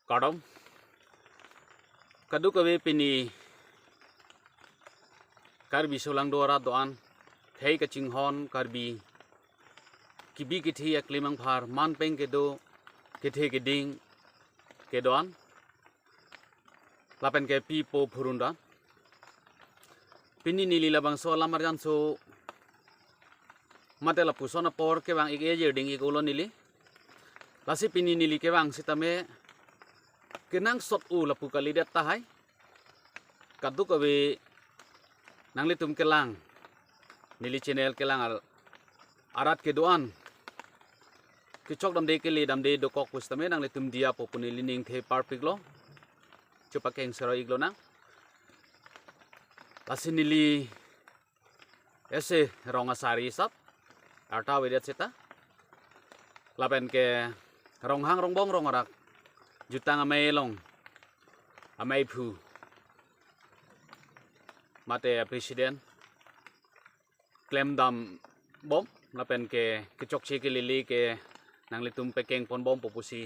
Kadom kadu kawe pini karbi solang dora doan thei ka chinghon karbi kibi kithi aklimang phar manpeng ke do kethe ke ding ke doan lapen ke pi po phurunda pini nili labang so lamar jan so matela pusona por ke bang ige je ding igulo nili lasi pini nili ke bang sitame kenang sot u lapu kali det tahai kadu kawe nang litum kelang nili channel kelang al arat ke doan kicok dam de ke le dam de do kok pustame nang litum dia popuni lining the parpik lo chupa keng sero iglo na lasi nili ese ronga sari sap arta wedet seta lapen ke ronghang rongbong rongarak jutang amay long amay phu mate presiden klem dam bom lapen ke kicok chi ke lili ke nang litum pekeng pon bom popusi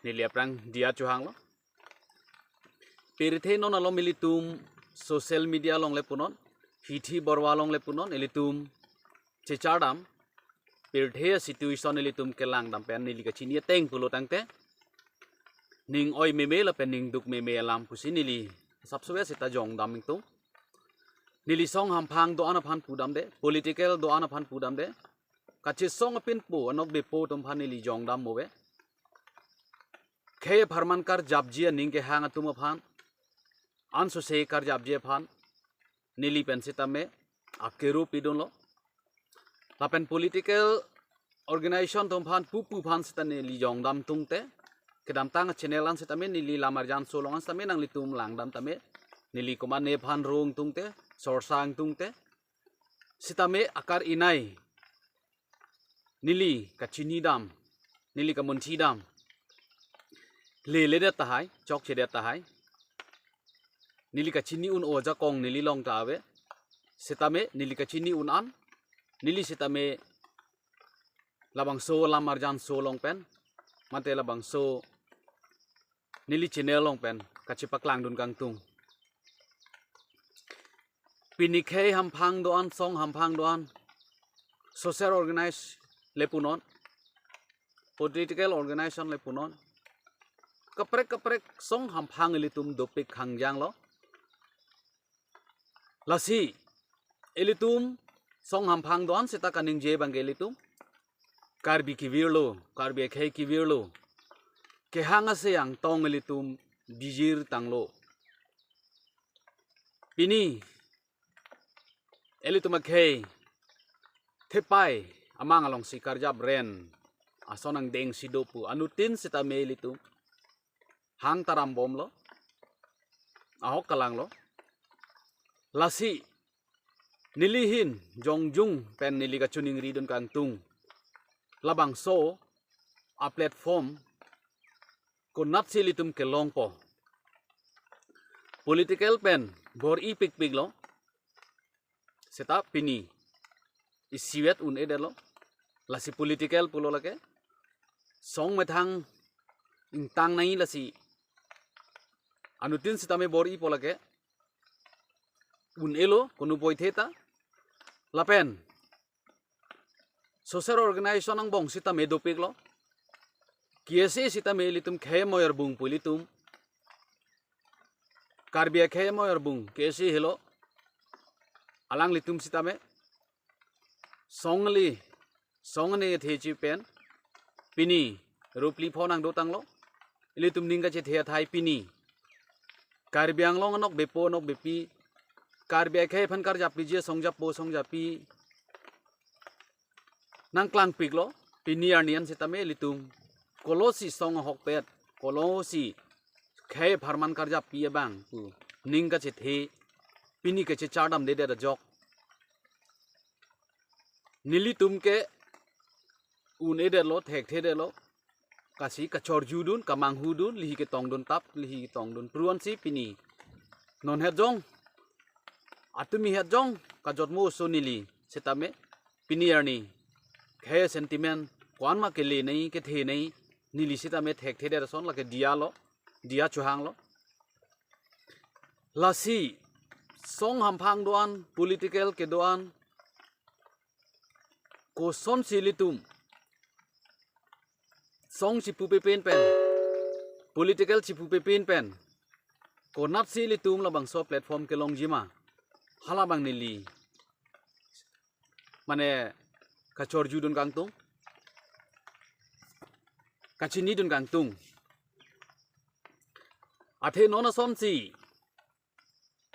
nili aprang dia chuhang lo pirithe non alo militum social media long le punon hithi borwa long le punon elitum chechadam pirithe situation elitum kelang dam pen nili ka chinia teng pulo tangte ning oi meme la pen ning duk meme alam pusi nili sapsuwe sita jong dam tung nili song hampang do anaphan pudam de political do anaphan pudam de kachi song apin pu anok be po tum phan nili jong dam mowe khe pharman kar jabjia ning ke hang atum phan anso se kar jabjia phan nili pen sita me akeru pidon lo lapen political organization tum phan pu phan sita nili jong dam tung te kedam tang channel an sita me nili lamar jan solong an sita me nang litum lang dam tame nili kuma ne phan rong tung te sorsang tung te sita me akar inai nili kachini dam nili kamunchi dam le det tahai chok che det tahai nili kachini un oja kong nili long tawe sita me nili kachini un an nili sita me labang so lamar jan so long pen mate labang so nili channel long pen kachipak lang dun kang tung pinikhe hampang doan song hampang doan social organize lepunon political organization lepunon kaprek song hampang elitum dopik hangjang lo lasi elitum song hampang doan sita kaning je bang elitum karbi kivirlo karbi khe kivirlo ke hanga se yang tong elitum bijir tanglo pini elitum khe thepai amang along si karjab ren asonang deng sidopu anutin sita me elitum hang taram bom lo ahok kalang lo lasi nilihin jongjung pen nili ka chuning ridon kang tung labang so a platform kunat silitum ke longpo political pen bor i pik lo seta pini isiwet un edelo lasi political pulo lake song methang intang nai lasi anutin sita me bor i polake un elo kunu boy theta lapen social organization ang bong sita me dopik lo kiese sita me litum khe moyer bung pulitum karbia khe moyer bung kiese helo alang litum sita me songni thechi pen pini rupli phonang do tanglo litum ninga che thea thai pini karbiang long nok bepo nok bepi karbia khe phan kar japi je songjap po songjapi nang klang piklo pini arnian sita me litum kolosi song hok pet kolosi khe pharman kar japi bang pu ninga che the pini ke che chadam de de jok nili tumke un edelo thek the delo kasi kachor judun kamang hudun lihi ke tong dun tap lihi tong dun pruan si pini non het jong atumi het jong kajot mo so nili setame pini arni khe sentiment kwan ma ke le nei ke the nei nili sita me thek the der son lake dia chuhang lo lasi song hampang doan political ke doan ko son silitum song chipu pe pen political chipu pe pen ko nat silitum la bang so platform ke long jima hala bang nili mane kachor judun kang tung kachini dun kang tung athe nona som si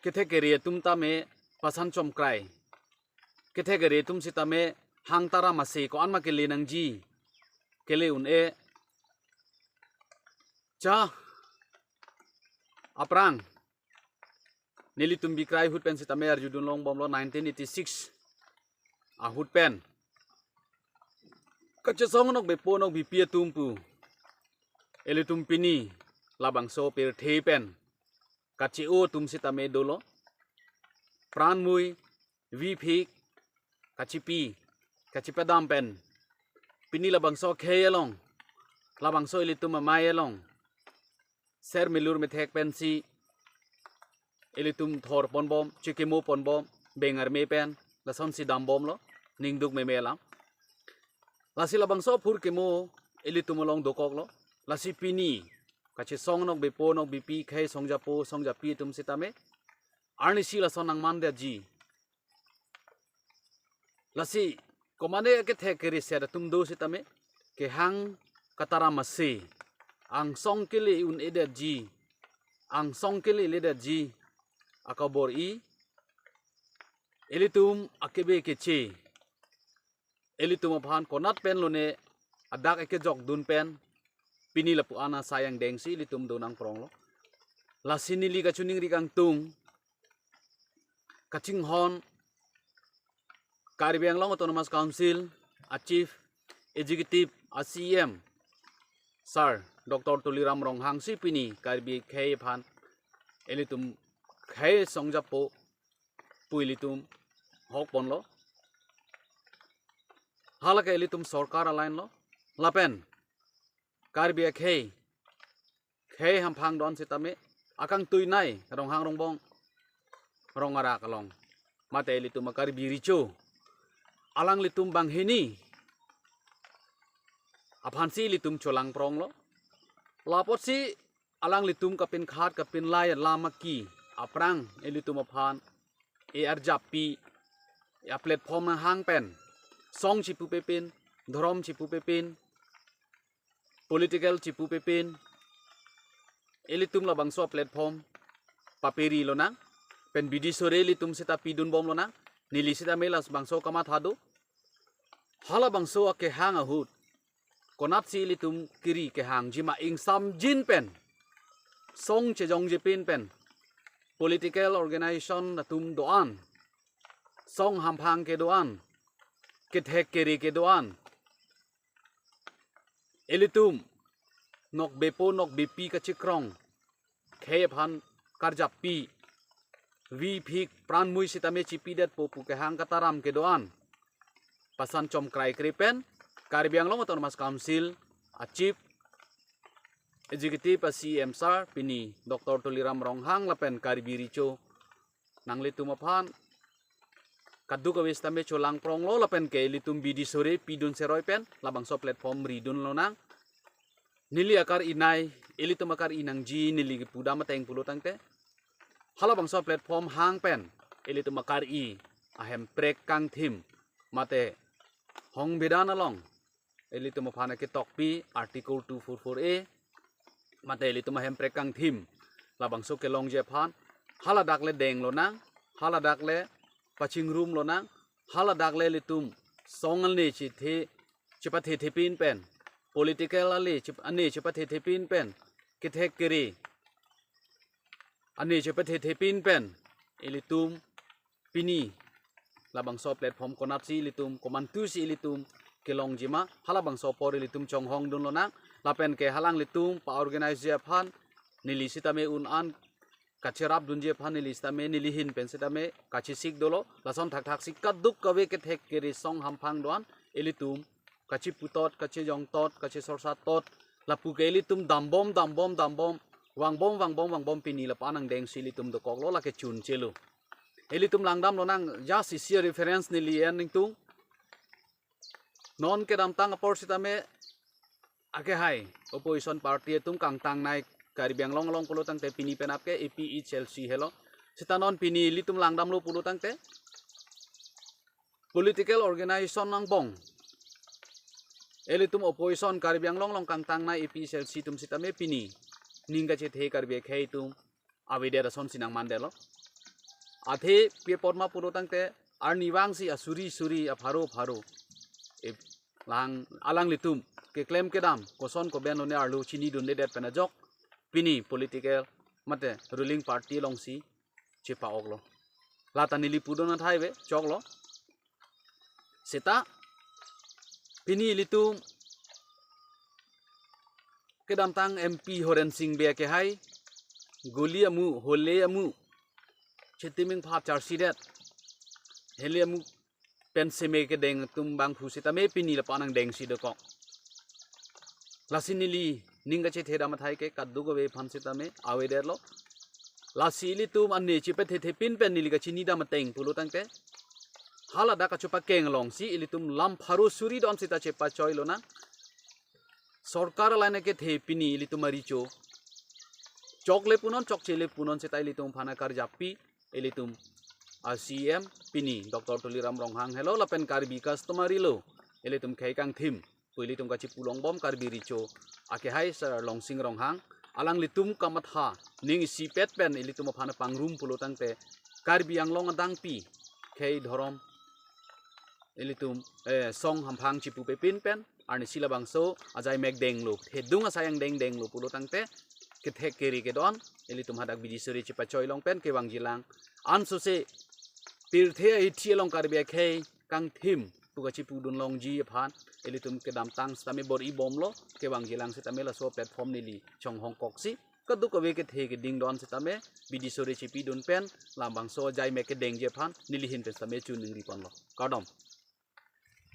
category tum ta me pasan chom krai category tum si ta me hang tara mase ko an ma ke le nang ji ke le un e cha aprang nili tum bi krai hut pen si ta me ar judun long bom lo 1986 a hut pen ka che song nok be po nok bi pia tum pu ele tum pini labang so per the pen ka chi o tum si ta me dolo pran mui vi phik ka chi pi ka chi padam pen pini labang so khe along labang so ele tum mai along ser milur me thek pen si ele tum thor pon bom chikemo pon bom bengar me pen la son si dam bom lo ning duk me melam lasi labang so phur kemo ele tum long dokok lo lasi pini kachi song nok be po nok bi pi khai song ja pi tum sita me arni si la son nang man de ji lasi komane ke the keri se tum do sita me ke hang katara mase ang song kele un ede ji ang song kele le de ji akabor i elitum akebe ke che elitum phan konat pen lo ne adak eke jok dun pen pini lapu ana sayang dengsi litum donang prong lo la sinili ka chuning ri kang tung kaching hon Caribbean Long Autonomous Council a chief executive a CM sir Dr. Tuliram Ronghang si pini karbi khai phan elitum khai songjapo puilitum hok pon lo halaka elitum sarkar alain lo lapen Karbia khe ham phang don sitame akang tui nai rong hang rong bong rong ara kalong mate litum karbi richo alang litum bang hini aphan si litum cholang prong lo lapot si alang litum kapin khat kapin lai lamaki aprang elitum aphan e arjapi ya platform hang pen song chipu pepin dhrom chipu pepin political chipu pepin elitum la bangso platform paperi lo na pen bidi sore litum sita pidun bom lo na nili sita melas bangso kama thadu hala bangso ke hang a hut konap si litum kiri ke hang jima ing sam jin pen song che jong je pin pen political organization na tum doan song ham phang ke doan ke thek keri ke doan elitum nok bepo nok bipi ka chikrong khe phan karjapi vi phik pran mui sitame chipi det popu ke hang kataram ke doan pasan chom krai kripen Caribbean Long Autonomous Council a chief executive a CM sir pini Dr. Tuliram Ronghang lapen karbi richo nanglitum aphan kaddu ka wistame cholang prong lo lapen ke litum bidi sore pidun seroi pen labang so platform ridun lo nang nili akar inai elitum akar inang ji nili puda mateng pulo tangte halabang so platform hang pen elitum akar i ahem prek kang thim mate hong bedan along elitum phana ke tokpi article 244a mate elitum ahem prek kang thim labang so ke long je phan hala dakle deng lo nang hala dakle paching room lo nang hala dakle litum songal ne chi the chipa the pin pen political ali chip ane chipa the pin pen ke thek keri ane chipa the pin pen elitum pini labang so platform konat si litum komantu si litum kelong jima halabang so por litum chong hong dun lo nang lapen ke halang litum pa organize je phan nili sitame un an kacherap dunje phan nili sitame nili hin pen sitame kachisik dolo lason thak thak sik kaduk kawe ke thek keri song ham phang doan elitum kachi putot kachi jong tot kachi sorsa tot lapu ke li tum dam bom wang bom pini la panang deng sili tum do kok lo la ke chun chelu eli tum langdam lo nang ja si reference ni li en ning tung non ke dam tang apor sitame ake hai opposition party tum kang tang nai kari biang long pulo tang te pini pen apke APE Chelsea hello sita non pini li tum langdam lo pulo tang te political organization nang bong eli tum opposition kari biang long kang tang nai APE Chelsea tum sitame pini ningga che the kari be khei tum avide rason sinang mandelo athe pe porma pulo tang te ar niwang si asuri afaro e lang alang litum ke claim ke dam koson ko ben one arlu chini dun det pena jok pini political mate ruling party long si chepa oglo lata nili pudona thaibe choklo seta pini litum ke dam tang MP Horen Singh be ke hai goli amu hole amu chetiming pha charsi det hele amu penseme ke deng tum bang phusita me pini la panang deng si de kok lasinili ninga che theda mathai ke kaddu go be phansita me awe der lo lasili tum anne chi pe the pin pen nili ga chini da mateng pulo tangte hala da ka chupa keng long si ilitum lam pharu suri don sita che pa choilo na sarkar laine ke the pini ilitum aricho chokle punon chokchele punon sita ilitum phana kar japi ilitum CM pini Dr. Tuliram Ronghang hello lapen karbi customary lo ilitum khai kang thim puilitum ka chi pulong bom karbi richo ake hai sir longsing Ronghang alang litum kamatha ning si pet pen ilitum phana pangrum pulo tangte karbi anglong adang pi khai dhorom ilitum song hamphang chipu pe pin pen arni silabang so ajai mek deng lo hedung asayang deng lo pulo tangte ke thek keri ke don ilitum hadak bidisori chipa choilong pen ke wang jilang anso se pirthe ai thielong karbe khai kang thim puga chi pudun long ji phan elitum ke dam tang stame bor I bomlo ke wang jilang se tamela so platform nili chong hong kok si kadu ko ve ke the ke ding don se tame bidisori chi pi dun pen lambang so jai me ke deng je phan nili hin pe stame chu ning ri pon lo kadom